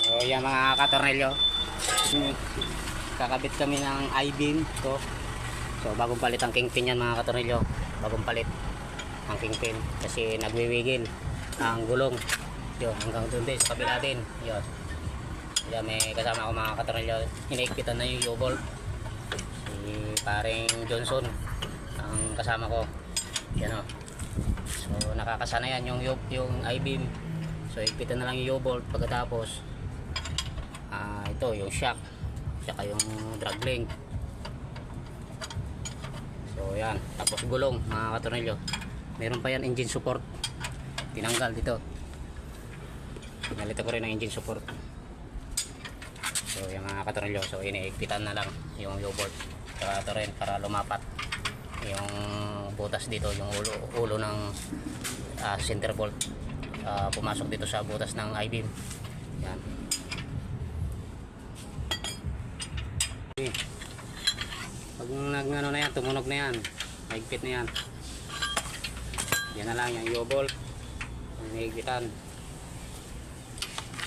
So yan mga katornelyo, kakabit kami ng I-beam to. So bagong palit ang kingpin yan mga katornelyo, bagong palit ang kingpin kasi nagwiwigil ang gulong yun hanggang doon din sa kabila din yun. Yan, may kasama ako mga katornelyo, hinaigpitan na yung U-bolt, si paring Johnson ang kasama ko yan o. So nakakasana yan yung I-beam. So igpitan na lang yung U-bolt, pagkatapos ito yung shock tsaka yung drag link. So yan, tapos gulong mga katornelyo, meron pa yan engine support, tinanggal dito, pinalitan ko rin ang engine support. So yung mga katornelyo, so iniigpitan na lang yung U-bolt tsaka ito rin para lumapat yung butas dito, yung ulo ng center bolt, pumasok dito sa butas ng I-beam. Yan. Okay. Pag nagano na yan, tumunog na yan, mahigpit na yan, yan na lang yung U-bolt hinihigpitan.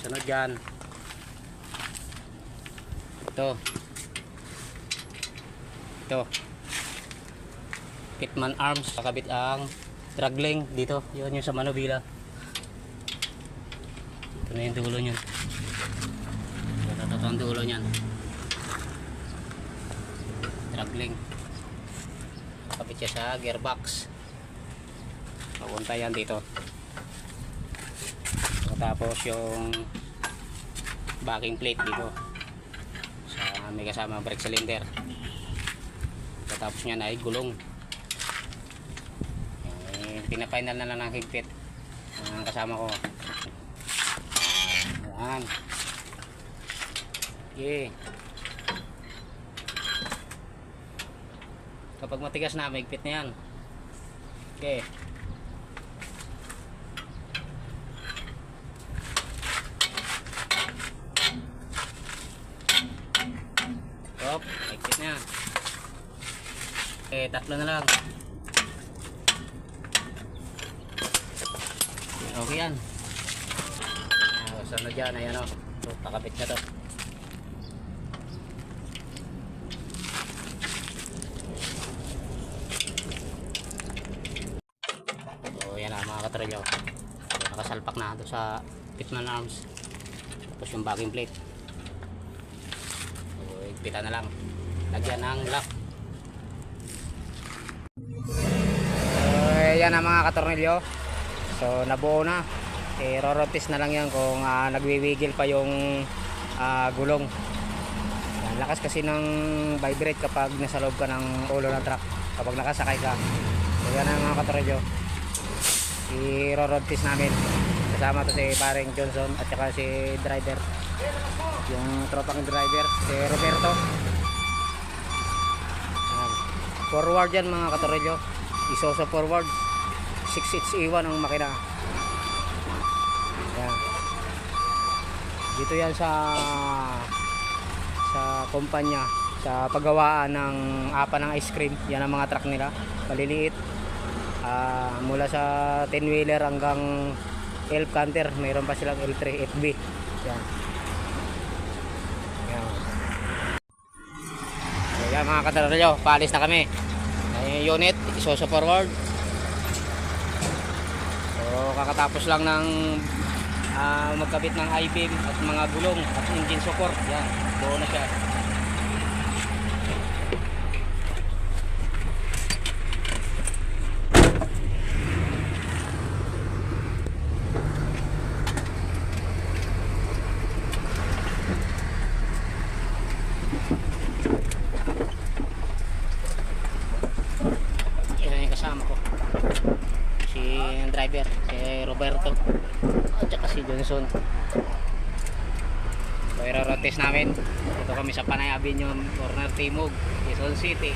Sunod dyan ito Pitman arms, kakabit ang drag link dito, yun yung sa manubila. Ito na yung dulo nyan, ito ang dulo nyan, drag link, kakabit siya sa gearbox, papunta yan dito. Tapos yung backing plate dito sa may kasama brake cylinder. Tapos niyan ay gulong. Pinafinal na lang ng higpit ang kasama ko. Ayan. Okay. Kapag matigas na, may higpit na yan. Okay. Stop, higpit na yan. Okay, tatlo na lang. Okay yan. Sunod dyan, ayan o. So, pakabit na to. So yan na mga katornelyo, nakasalpak na ito sa Pitman arms. Tapos yung backing plate, so higpitan na lang, lagyan ng lock. So yan na mga katornelyo, so nabuo na. Rorotis na lang yan kung nagwiwigil pa yung gulong. Yan, lakas kasi ng vibrate kapag nasa loob ka ng ulo ng truck, kapag nakasakay ka. So yan na mga katornelyo, i-rorotis namin. Kasama to si paring Johnson at saka si driver, yung tropang driver, si Roberto. Yan. Forward yan mga katornelyo, isoso forward, 6HE1 ang makina. Yan. Dito yan sa kumpanya, sa paggawaan ng apa ng ice cream. Yan ang mga truck nila, maliliit, mula sa 10 wheeler hanggang elf canter, mayroon pa silang L3 FB. Yan. Yan. So yan mga katornelyo, paalis na kami. Yung unit isoso forward. So kakatapos lang ng magkabit ng I-beam at mga gulong at engine support. Yan, buo na siya. Yan yung kasama ko, si driver, si Roberto at saka si Johnson. So i-rotate namin. Dito kami sa Panay Avenue, corner Timog, Quezon City.